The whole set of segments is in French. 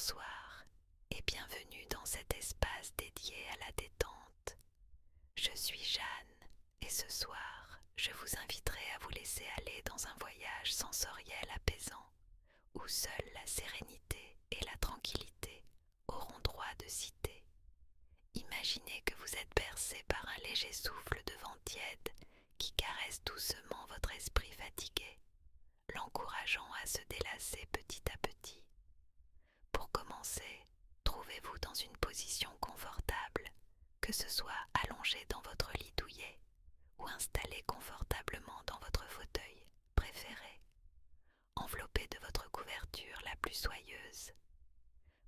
Bonsoir et bienvenue dans cet espace dédié à la détente. Je suis Jeanne et ce soir, je vous inviterai à vous laisser aller dans un voyage sensoriel apaisant où seule la sérénité et la tranquillité auront droit de citer. Imaginez que vous êtes bercé par un léger souffle de vent tiède qui caresse doucement votre esprit fatigué, l'encourageant à se délasser petit à petit. Pour commencer, trouvez-vous dans une position confortable, que ce soit allongé dans votre lit douillet ou installé confortablement dans votre fauteuil préféré, enveloppé de votre couverture la plus soyeuse.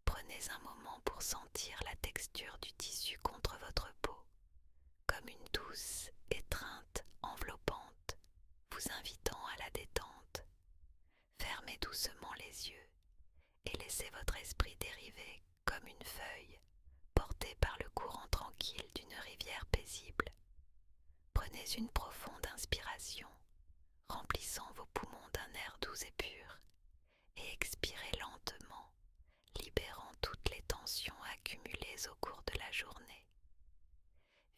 Prenez un moment pour sentir la texture du tissu contre votre peau, comme une douce étreinte enveloppante, vous invitant à la détente. Fermez doucement les yeux et laissez votre esprit dériver comme une feuille portée par le courant tranquille d'une rivière paisible. Prenez une profonde inspiration, remplissant vos poumons d'un air doux et pur, et expirez lentement, libérant toutes les tensions accumulées au cours de la journée.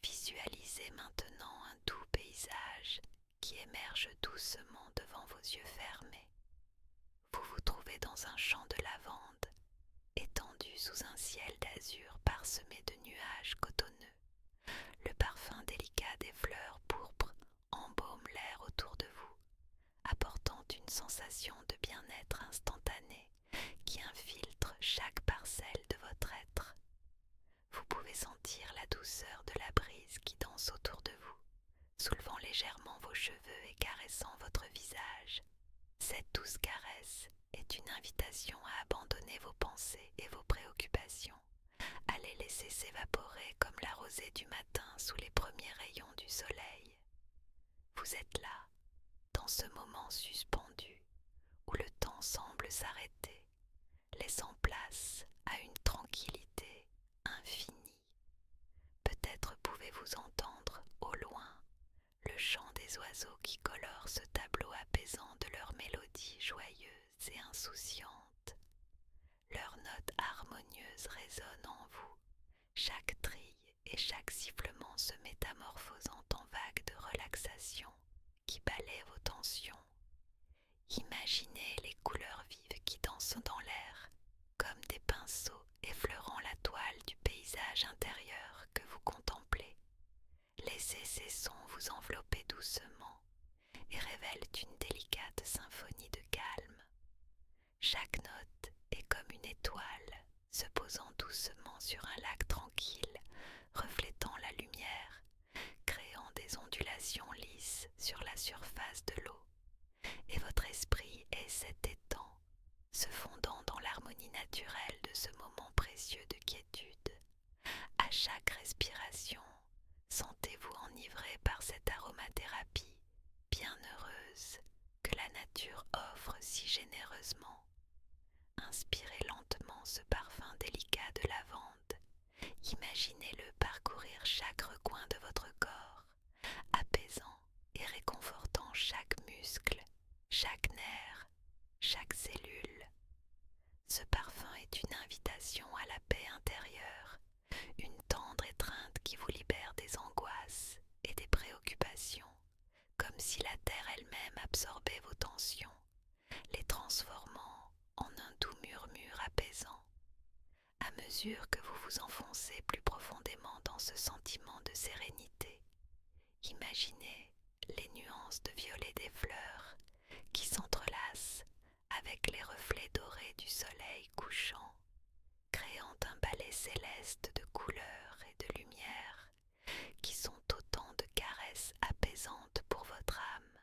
Visualisez maintenant un doux paysage qui émerge doucement devant vos yeux fermés. Vous vous trouvez dans un champ de lavande, étendu sous un ciel d'azur parsemé de nuages cotonneux. Le parfum délicat des fleurs pourpres embaume l'air autour de vous, apportant une sensation de bien-être instantané qui infiltre chaque parcelle de votre être. Vous pouvez sentir la douceur de la brise qui danse autour de vous, soulevant légèrement vos cheveux et caressant votre visage. Cette douce caresse est une invitation à abandonner vos pensées et vos préoccupations, à les laisser s'évaporer comme la rosée du matin sous les premiers rayons du soleil. Vous êtes là, dans ce moment suspendu, où le temps semble s'arrêter, laissant place à une tranquillité infinie. Peut-être pouvez-vous entendre, au loin, le chant des oiseaux qui colorent ce tableau apaisant de leur mélodie joyeuse et insouciante. Leurs notes harmonieuses résonnent en vous, chaque trille et chaque sifflement se métamorphosant en vagues de relaxation qui balaient vos tensions. Imaginez les couleurs vives qui dansent dans l'air, comme des pinceaux effleurant la toile du paysage intérieur que vous contemplez. Laissez ces sons vous envelopper doucement et révèlent une délicate symphonie de calme. Chaque note est comme une étoile se posant doucement sur un lac tranquille, reflétant la lumière, créant des ondulations lisses sur la surface de l'eau. Et votre esprit est cet étang, se fondant dans l'harmonie naturelle de ce moment précieux de quiétude. À chaque respiration, sentez-vous enivré par cette aromathérapie bienheureuse que la nature offre si généreusement. Inspirez lentement ce parfum délicat de lavande. Imaginez-le parcourir chaque recoin de votre corps, apaisant et réconfortant chaque muscle, chaque nerf, chaque cellule. Ce parfum est une invitation à la paix intérieure, une tendre étreinte qui vous libère des angoisses et des préoccupations, comme si la terre elle-même absorbait vos tensions, les transformant en un doux murmure apaisant. À mesure que vous vous enfoncez plus profondément dans ce sentiment de sérénité, imaginez les nuances de violet des fleurs qui s'entrelacent avec les reflets dorés du soleil couchant, créant un ballet céleste de couleurs et de lumière qui sont autant de caresses apaisantes pour votre âme.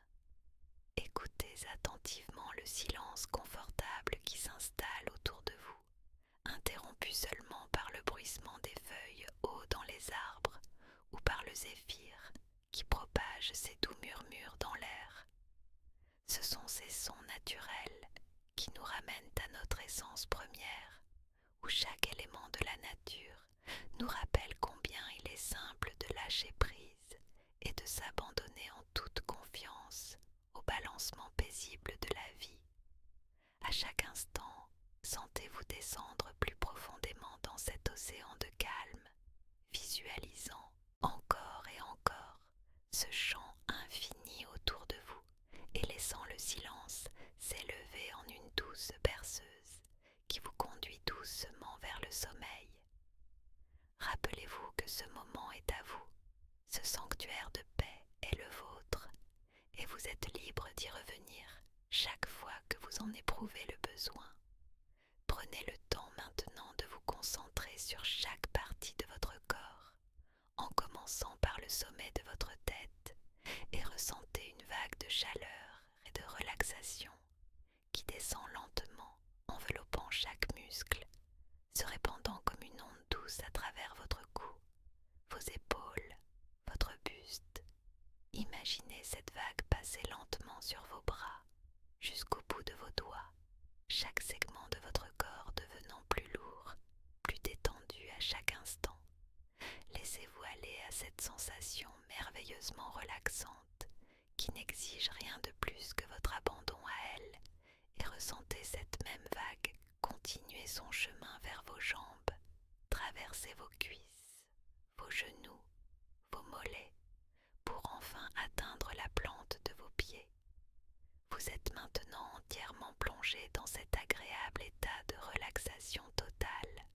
Écoutez attentivement le silence confortable qui s'installe autour de vous, interrompu seulement par le bruissement des feuilles haut dans les arbres ou par le zéphyr qui propage ses doux murmures dans l'air. Ce sont ces sons naturels qui nous ramènent à notre essence première, où chaque élément de la nature nous rappelle combien il est simple de lâcher prise et de s'abandonner en toute confiance au balancement paisible de la vie. À chaque instant, sentez-vous descendre plus dans cet océan de calme, visualisant encore et encore ce champ infini autour de vous et laissant le silence s'élever en une douce berceuse qui vous conduit doucement vers le sommeil. Rappelez-vous que ce moment est à vous, ce sanctuaire de paix est le vôtre, et vous êtes libre d'y revenir chaque fois que vous en éprouvez le besoin. Prenez le temps maintenant de vous concentrer sur chaque partie de votre corps, en commençant par le sommet de votre tête, et ressentez une vague de chaleur et de relaxation qui descend lentement, enveloppant chaque muscle, se répandant comme une onde douce à travers votre cou, vos épaules, votre buste. Imaginez cette vague passer lentement sur vos bras, jusqu'au bout de vos doigts, chaque segment de votre corps devenant plus lourd, plus détendu à chaque instant. Laissez-vous aller à cette sensation merveilleusement relaxante qui n'exige rien de plus que votre abandon à elle, et ressentez cette même vague continuer son chemin vers vos jambes, traverser vos cuisses, vos genoux, vos mollets, pour enfin atteindre la plante de vos pieds. Vous êtes maintenant entièrement plongé dans cet agréable état de relaxation totale.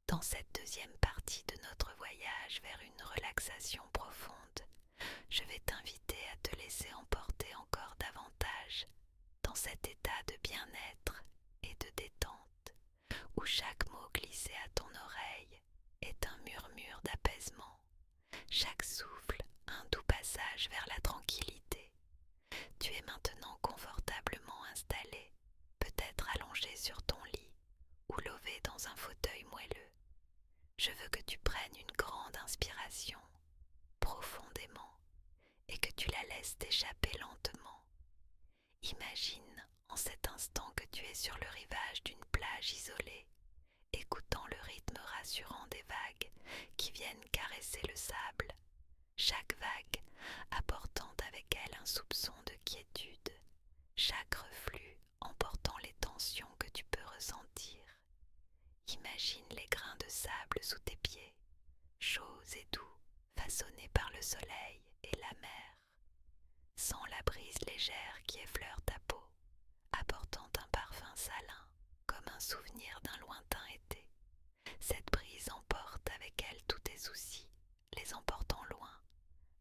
Dans cette deuxième partie de notre voyage vers une relaxation profonde, je vais t'inviter à te laisser emporter encore davantage dans cet état de bien-être et de détente, où chaque mot glissé à ton oreille est un murmure d'apaisement, chaque souffle un doux passage vers la tranquillité. Tu es maintenant confortablement installé, peut-être allongé sur ton lit ou lové dans un fauteuil moelleux. Je veux que tu prennes une grande inspiration, profondément, et que tu la laisses t'échapper lentement. Imagine en cet instant que tu es sur le rivage d'une plage isolée, écoutant le rythme rassurant des vagues qui viennent caresser le sable, chaque vague apportant avec elle un soupçon de quiétude, chaque reflux emportant les tensions que tu peux ressentir. Imagine les grains de sable sous tes pieds, chauds et doux, façonnés par le soleil et la mer. Sens la brise légère qui effleure ta peau, apportant un parfum salin, comme un souvenir d'un lointain été. Cette brise emporte avec elle tous tes soucis, les emportant loin,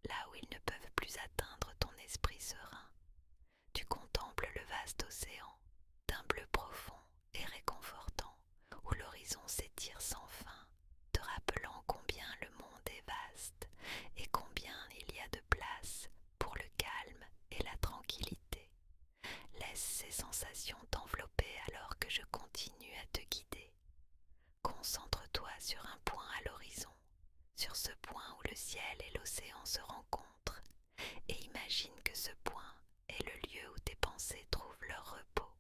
là où ils ne peuvent plus atteindre ton esprit serein. Tu contemples le vaste océan, d'un bleu profond et réconfortant, où l'horizon s'étire sans fin, te rappelant combien le monde est vaste et combien il y a de place pour le calme et la tranquillité. Laisse ces sensations t'envelopper alors que je continue à te guider. Concentre-toi sur un point à l'horizon, sur ce point où le ciel et l'océan se rencontrent, et imagine que ce point est le lieu où tes pensées trouvent leur repos.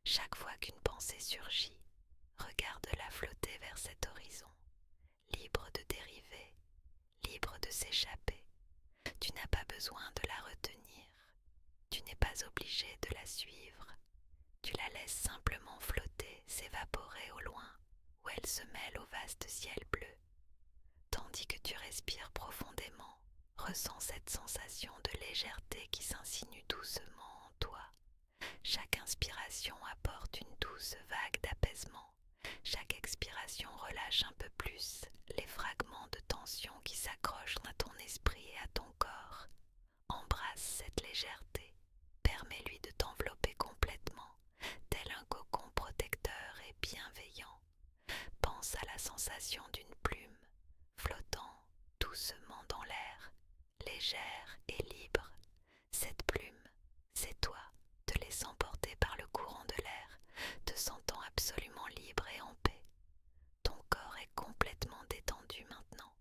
Chaque fois qu'une pensée surgit, regarde-la flotter vers cet horizon, libre de dériver, libre de s'échapper. Tu n'as pas besoin de la retenir, tu n'es pas obligé de la suivre. Tu la laisses simplement flotter, s'évaporer au loin, où elle se mêle au vaste ciel bleu. Tandis que tu respires profondément, ressens cette sensation de légèreté qui s'insinue doucement en toi. Chaque inspiration apporte une douce vague d'apaisement. Chaque expiration relâche un peu plus les fragments de tension qui s'accrochent à ton esprit et à ton corps. Embrasse cette légèreté. Permets-lui de t'envelopper complètement, tel un cocon protecteur et bienveillant. Pense à la sensation d'une plume, flottant doucement dans l'air, légère et libre. Cette plume, c'est toi, te laissant porter par le courant de l'air, te sentant absolument libre et en paix. Ton corps est complètement détendu maintenant.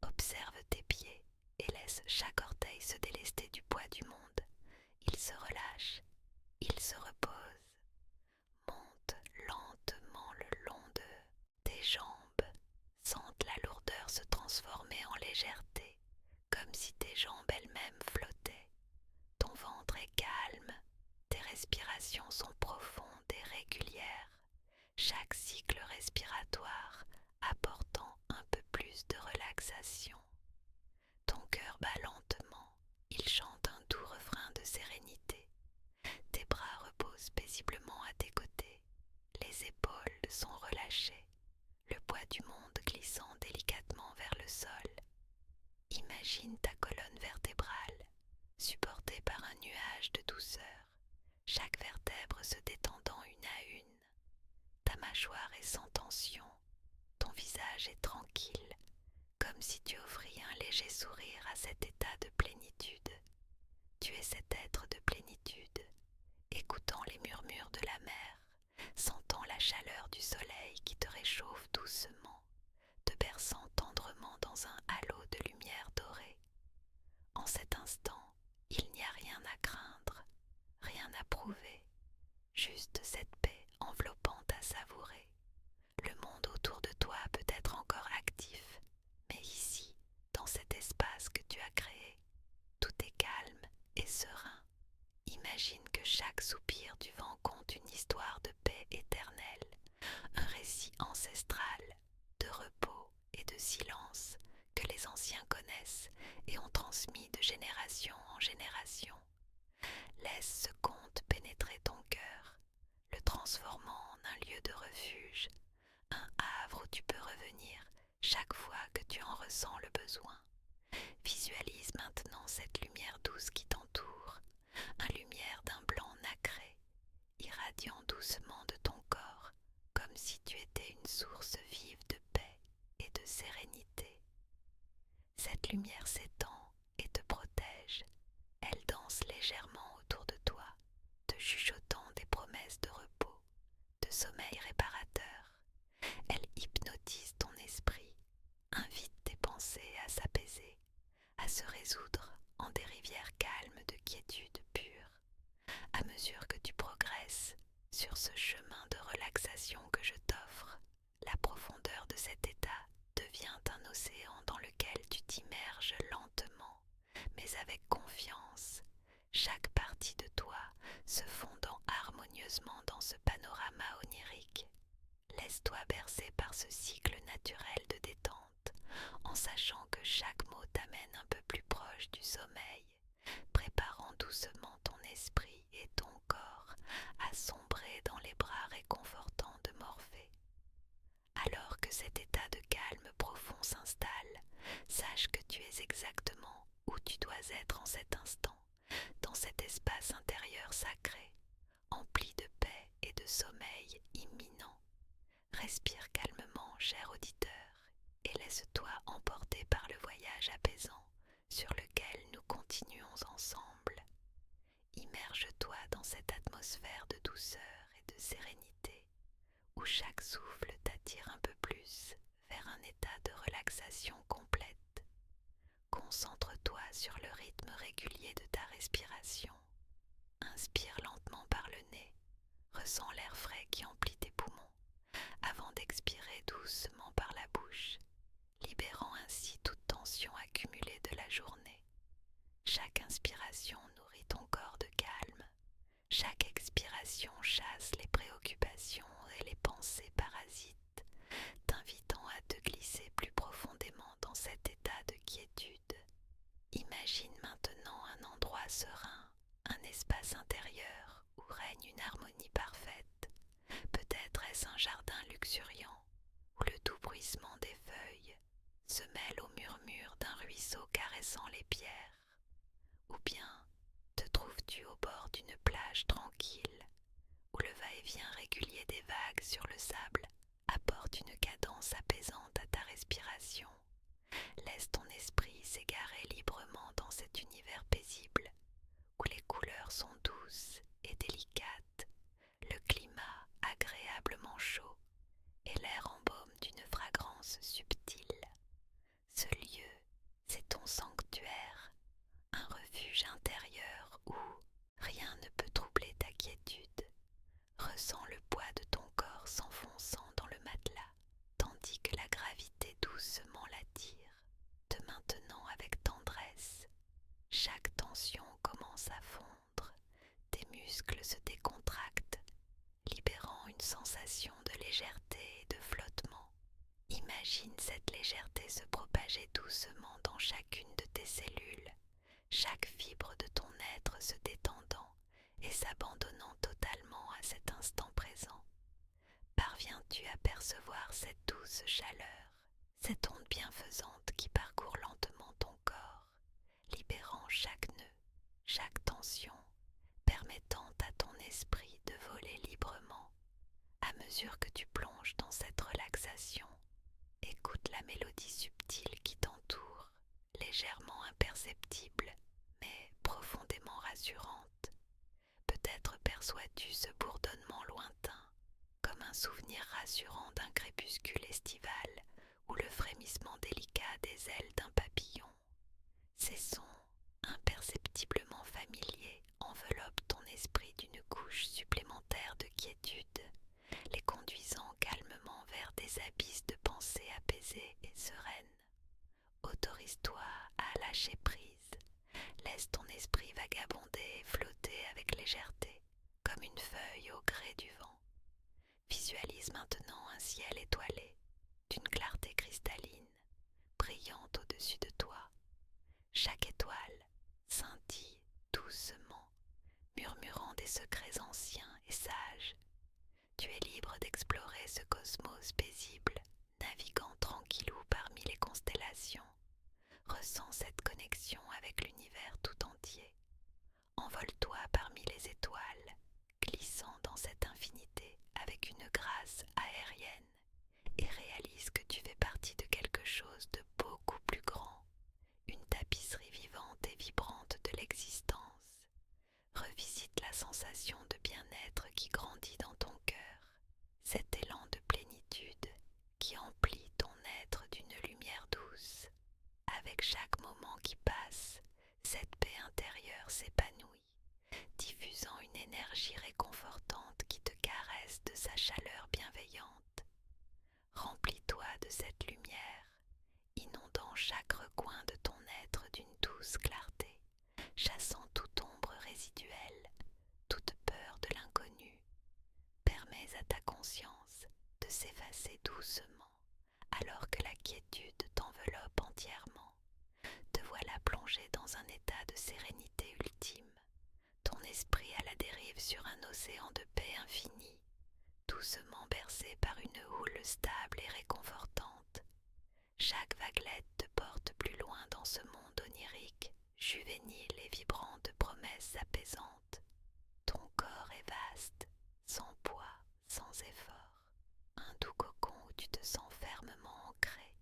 Observe tes pieds et laisse chaque orteil se délester du poids du monde. Il se relâche, il se repose. Monte lentement le long de tes jambes. Sente la lourdeur se transformer en légèreté, comme si tes jambes elles-mêmes flottaient. Ton ventre est calme, tes respirations sont profondes et régulières. Chaque cycle respiratoire, apportant un peu plus de relaxation. Ton cœur bat lentement, il chante un doux refrain de sérénité. Tes bras reposent paisiblement à tes côtés, les épaules sont relâchées, le poids du monde glissant délicatement vers le sol. Imagine ta colonne vertébrale, supportée par un nuage de douceur, chaque vertèbre se détendant une à une. Ta mâchoire est sans tension, ton visage est tranquille, comme si tu offris un léger sourire à cet état de plénitude. Tu es cet être de plénitude, écoutant les murmures de la mer, sentant la chaleur du soleil qui te réchauffe doucement, te berçant tendrement dans un halo de lumière dorée. En cet instant, il n'y a rien à craindre, rien à prouver, juste cette paix enveloppante à savourer. Le monde autour de toi peut être encore actif, mais ici, dans cet espace que tu as créé, tout est calme et serein. Imagine que chaque soupir du vent conte une histoire de paix éternelle, un récit ancestral, de repos et de silence que les anciens connaissent et ont transmis de génération en génération. Laisse ce conte pénétrer ton cœur, le transformant en un lieu de refuge, un havre où tu peux revenir chaque fois que tu en ressens le besoin. Visualise maintenant cette lumière douce qui t'entoure, une lumière d'un blanc nacré, irradiant doucement de ton corps, comme si tu étais une source vive de paix et de sérénité. Cette lumière s'étend et te protège, elle danse légèrement autour de toi, te chuchotant des promesses de repos, de sommeil réparateur. Elle hypnotise ton esprit, invite tes pensées à s'apaiser, à se résoudre en des rivières calmes de quiétude pure. À mesure que tu progresses sur ce chemin de relaxation que je t'offre, la profondeur de cet état devient un océan dans lequel tu t'immerges lentement, mais avec confiance, chaque partie de toi se fondant harmonieusement dans ce panorama onirique. Laisse-toi bercer par ce cycle naturel de détente, en sachant que chaque mot t'amène un peu plus proche du sommeil, préparant doucement ton esprit et ton corps à sombrer dans les bras réconfortants de Morphée. Alors que cet état de calme profond s'installe, sache que tu es exactement où tu dois être en cet instant, dans cet espace intérieur sacré, empli de paix et de sommeil imminent. Respire calmement, cher auditeur, et laisse-toi emporter par le voyage apaisant sur lequel nous continuons ensemble. Immerge-toi dans cette atmosphère de douceur et de sérénité, où chaque souffle t'attire un peu plus vers un état de relaxation complète. Concentre-toi sur le rythme régulier de ta respiration. Inspire lentement par le nez, ressens l'air frais qui emplit tes poumons, avant d'expirer doucement par la bouche, libérant ainsi toute tension accumulée de la journée. Chaque inspiration nourrit ton corps de calme, chaque expiration chasse les préoccupations et les pensées parasites, t'invitant à te glisser plus profondément dans cet état de quiétude. Imagine maintenant un endroit serein, un espace intérieur où règne une harmonie parfaite. Peut-être est-ce un jardin luxuriant, où le doux bruissement des feuilles se mêle au murmure d'un ruisseau caressant les pierres. Ou bien te trouves-tu au bord d'une plage tranquille, où le va-et-vient régulier des vagues sur le sable apporte une cadence apaisante à ta respiration. Laisse ton esprit s'égarer librement dans cet univers paisible, où les couleurs sont douces et délicates, le climat agréablement chaud et l'air embaume d'une fragrance subtile. Ce lieu, c'est ton sanctuaire, un refuge intérieur où rien ne peut troubler ta quiétude. Ressens le poids de ton corps s'enfonçant dans le matelas, tandis que la gravité doucement l'attire, te maintenant avec tendresse. Chaque tension commence à fondre, tes muscles Imagine cette légèreté se propager doucement dans chacune de tes cellules, chaque fibre de ton être se détendant et s'abandonnant totalement à cet instant présent. Parviens-tu à percevoir cette douce chaleur, cette onde bienfaisante qui parcourt lentement ton corps, libérant chaque nœud, chaque tension, permettant à ton esprit de voler librement. À mesure que tu plonges dans cette relaxation, écoute la mélodie subtile qui t'entoure, légèrement imperceptible, mais profondément rassurante. Peut-être perçois-tu ce bourdonnement lointain, comme un souvenir rassurant d'un crépuscule estival ou le frémissement délicat des ailes d'un papillon. Ces sons, imperceptiblement familiers, enveloppent ton esprit d'une couche supplémentaire de quiétude, les conduisant calmement vers des abysses de pensées apaisées et sereines. Autorise-toi à lâcher prise, laisse ton esprit vagabonder et flotter avec légèreté, comme une feuille au gré du vent. Visualise maintenant un ciel étoilé, d'une clarté cristalline, brillante au-dessus de toi. Chaque étoile scintille doucement, murmurant des secrets anciens et sages. Tu es libre d'explorer ce cosmos paisible, naviguant tranquillou parmi les constellations. Ressens cette connexion avec l'univers tout entier. Envole-toi parmi les étoiles, glissant dans cette infinité avec une grâce aérienne, et réalise que tu fais partie de quelque chose de beaucoup plus grand, une tapisserie vivante et vibrante de l'existence. Revisite la sensation de bien-être qui grandit dans ton cœur, cet élan de plénitude qui emplit ton être d'une lumière douce. Avec chaque moment qui passe, cette paix intérieure s'épanouit, diffusant une énergie réconfortante qui te caresse de sa chaleur bienveillante. Remplis-toi de cette lumière, inondant chaque recoin de ton être d'une douce clarté, chassant toute ombre résiduelle, toute peur de l'inconnu. Permets à ta conscience de s'effacer doucement, alors que la quiétude t'enveloppe entièrement. Te voilà plongé dans un état de sérénité ultime, ton esprit à la dérive sur un océan de paix infinie, doucement bercé par une houle stable et réconfortante. Chaque vaguelette te porte plus loin dans ce monde onirique, juvénile et vibrant de promesses apaisantes. Ton corps est vaste, sans poids, sans effort, un doux cocon où tu te sens fermement ancré,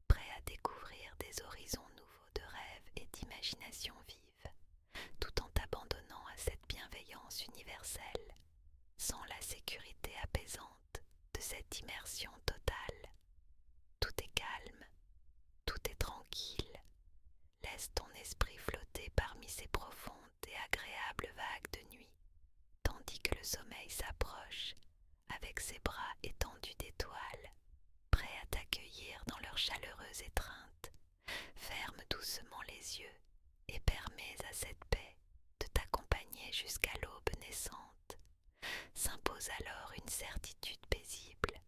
prêt à découvrir des horizons nouveaux de rêves et d'imagination vive, tout en t'abandonnant à cette bienveillance universelle, sans la sécurité apaisante de cette immersion totale. Tout est calme, tout est tranquille. Laisse ton esprit flotter parmi ces profondes et agréables vagues de nuit, tandis que le sommeil s'approche avec ses bras étendus d'étoiles, prêts à t'accueillir dans leur chaleureuse étreinte. Ferme doucement les yeux et permets à cette paix de t'accompagner jusqu'à l'aube naissante. S'impose alors une certitude paisible.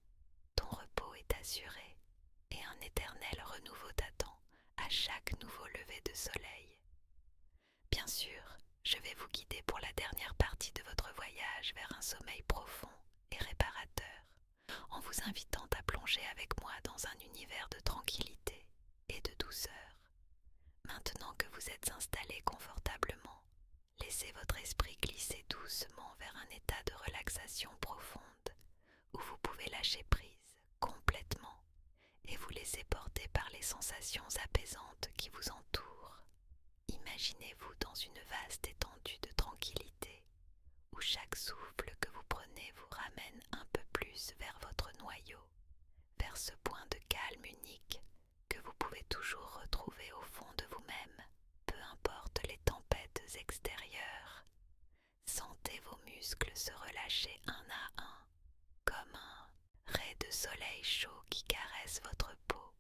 Ton repos est assuré et un éternel renouveau t'attend à chaque nouveau lever de soleil. Bien sûr, je vais vous guider pour la dernière partie de votre voyage vers un sommeil profond et réparateur, en vous invitant à plonger avec moi dans un univers de tranquillité et de douceur. Maintenant que vous êtes installé confortablement, laissez votre esprit glisser doucement vers un état de relaxation profonde, où vous pouvez lâcher prise complètement et vous laisser porter par les sensations apaisantes qui vous entourent. Imaginez-vous dans une vaste étendue de tranquillité, où chaque souffle que vous prenez vous ramène un peu plus vers votre noyau, vers ce point de calme unique que vous pouvez toujours retrouver au fond de vous-même, peu importe les tempêtes extérieures. Sentez vos muscles se relâcher un à un, comme un ray de soleil chaud qui caresse votre peau,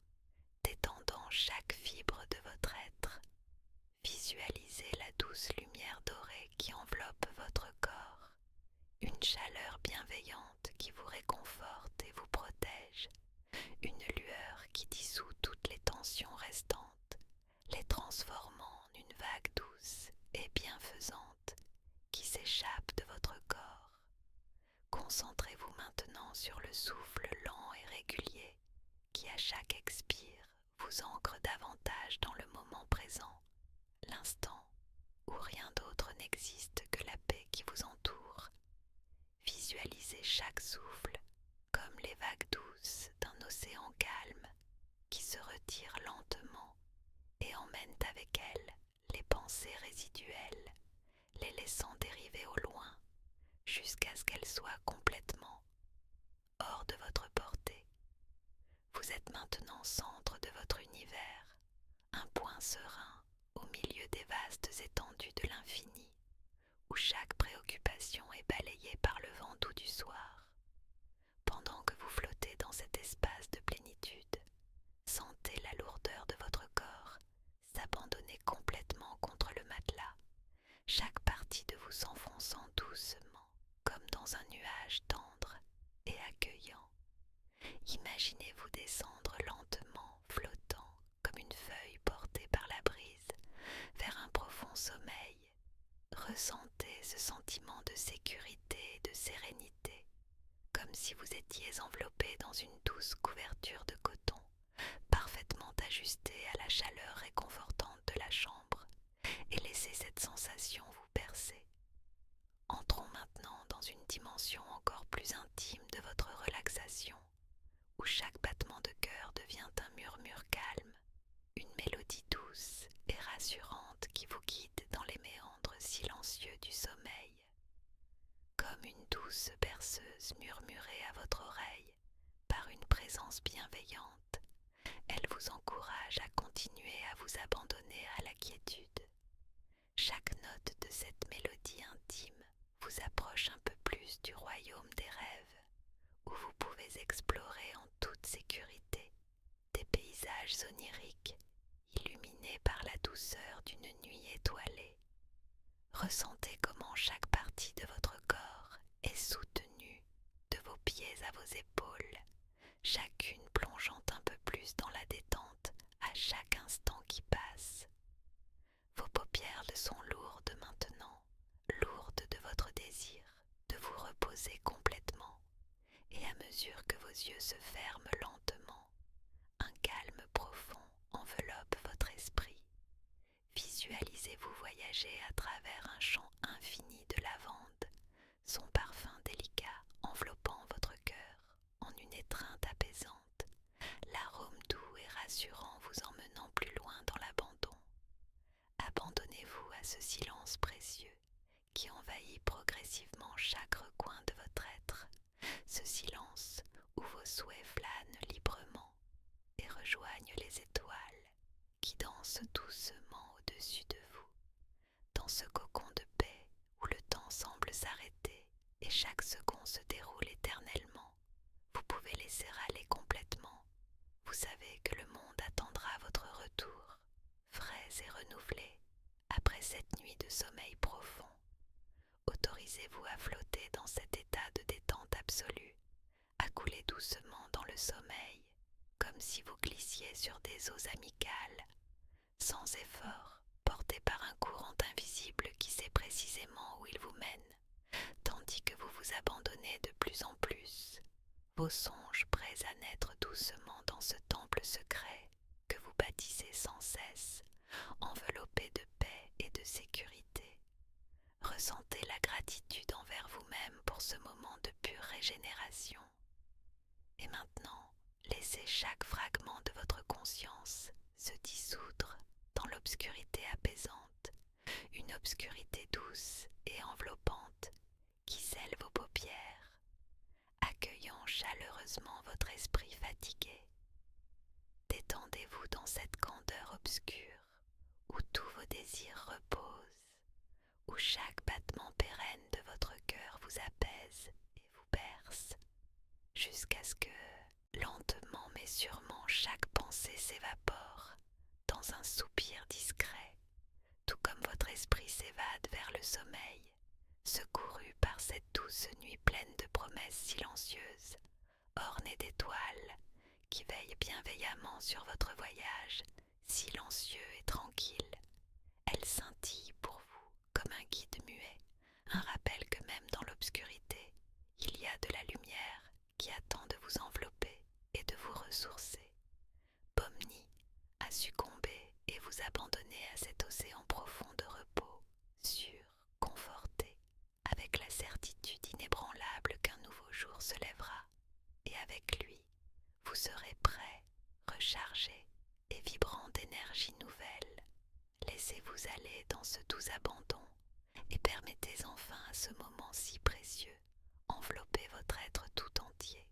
détendant chaque fibre de votre être. Visualisez la douce lumière dorée qui enveloppe votre corps, une chaleur bienveillante qui vous réconforte et vous protège, une lueur transformant en une vague douce et bienfaisante qui s'échappe de votre corps. Concentrez-vous maintenant sur le souffle lent et régulier qui, à chaque expire, vous ancre davantage dans le moment présent, l'instant où rien d'autre n'existe que la paix qui vous entoure. Visualisez chaque souffle comme les vagues douces d'un océan calme qui se retire lentement et emmène avec elles les pensées résiduelles, les laissant dériver au loin jusqu'à ce qu'elles soient complètement hors de votre portée. Vous êtes maintenant centre de votre univers, un point serein au milieu des vastes étendues de l'infini, où chaque préoccupation est balayée par le vent doux du soir. Pendant que vous flottez dans cet espace de plénitude, sentez la lourdeur de votre corps s'abandonner complètement contre le matelas, chaque partie de vous s'enfonçant doucement comme dans un nuage tendre et accueillant. Imaginez-vous descendre lentement, flottant comme une feuille portée par la brise, vers un profond sommeil. Ressentez ce sentiment de sécurité et de sérénité, comme si vous étiez enveloppé dans une douce couverture de coton, parfaitement ajustée à la chaleur réconfortante de la chambre, et laissez cette sensation vous bercer. Entrons maintenant dans une dimension encore plus intime de votre relaxation, où chaque battement de cœur devient un murmure calme, une mélodie douce et rassurante qui vous guide dans les méandres silencieux du sommeil. Comme une douce berceuse murmurée à votre oreille par une présence bienveillante, elle vous encourage à continuer à vous abandonner à la quiétude. Chaque note de cette mélodie intime vous approche un peu plus du royaume des rêves, où vous pouvez explorer en toute sécurité des paysages oniriques illuminés par la douceur d'une nuit étoilée. Ressentez comment chaque partie de votre corps est soutenue de vos pieds à vos épaules, chacune plongeant un peu plus dans la détente à chaque instant qui passe. Vos paupières le sont lourdes maintenant, lourdes de votre désir de vous reposer complètement, et à mesure que vos yeux se ferment lentement, un calme profond enveloppe votre esprit. Visualisez-vous voyager à travers un champ infini de lavande, son parfum délicat enveloppant votre cœur en une étreinte apaisante, l'arôme doux et rassurant vous emmenant plus loin dans l'abandon. Abandonnez-vous à ce silence précieux qui envahit progressivement chaque recoin de votre être, ce silence où vos souhaits flânent librement et rejoignent les étoiles qui dansent doucement au-dessus de vous, dans ce cocon de paix où le temps semble s'arrêter et chaque seconde se déroule éternellement. Vous pouvez laisser aller complètement. Vous savez que le monde attendra votre retour, frais et renouvelé, après cette nuit de sommeil profond. Autorisez-vous à flotter dans cet état de détente absolue, à couler doucement dans le sommeil, comme si vous glissiez sur des eaux amicales, sans effort, porté par un courant invisible qui sait précisément où il vous mène, tandis que vous vous abandonnez de plus en plus, vos songes prêts à naître doucement dans ce temple secret que vous bâtissez sans cesse, enveloppé de paix et de sécurité. Ressentez la gratitude envers vous-même pour ce moment de pure régénération. Et maintenant, laissez chaque fragment de votre conscience se dissoudre dans l'obscurité apaisante, une obscurité douce et enveloppante qui scelle vos paupières, accueillant chaleureusement votre esprit fatigué. Détendez-vous dans cette candeur obscure où tous vos désirs reposent, où chaque battement pérenne de votre cœur vous apaise et vous berce, jusqu'à ce que, lentement mais sûrement, chaque pensée s'évapore dans un soupir discret, tout comme votre esprit s'évade vers le sommeil, secouru par cette douce nuit pleine de promesses silencieuses, ornée d'étoiles, qui veillent bienveillamment sur votre voyage, silencieux et tranquille. Elle scintille pour vous comme un guide muet, un rappel que même dans l'obscurité, il y a de la lumière qui attend de vous envelopper et de vous ressourcer. Pomni a succombé et vous abandonner à cet océan profond de repos, sûr, conforté, avec la certitude inébranlable qu'un nouveau jour se lèvera, et avec lui, vous serez prêt, rechargé et vibrant d'énergie nouvelle. Laissez-vous aller dans ce doux abandon et permettez enfin à ce moment si précieux envelopper votre être tout entier.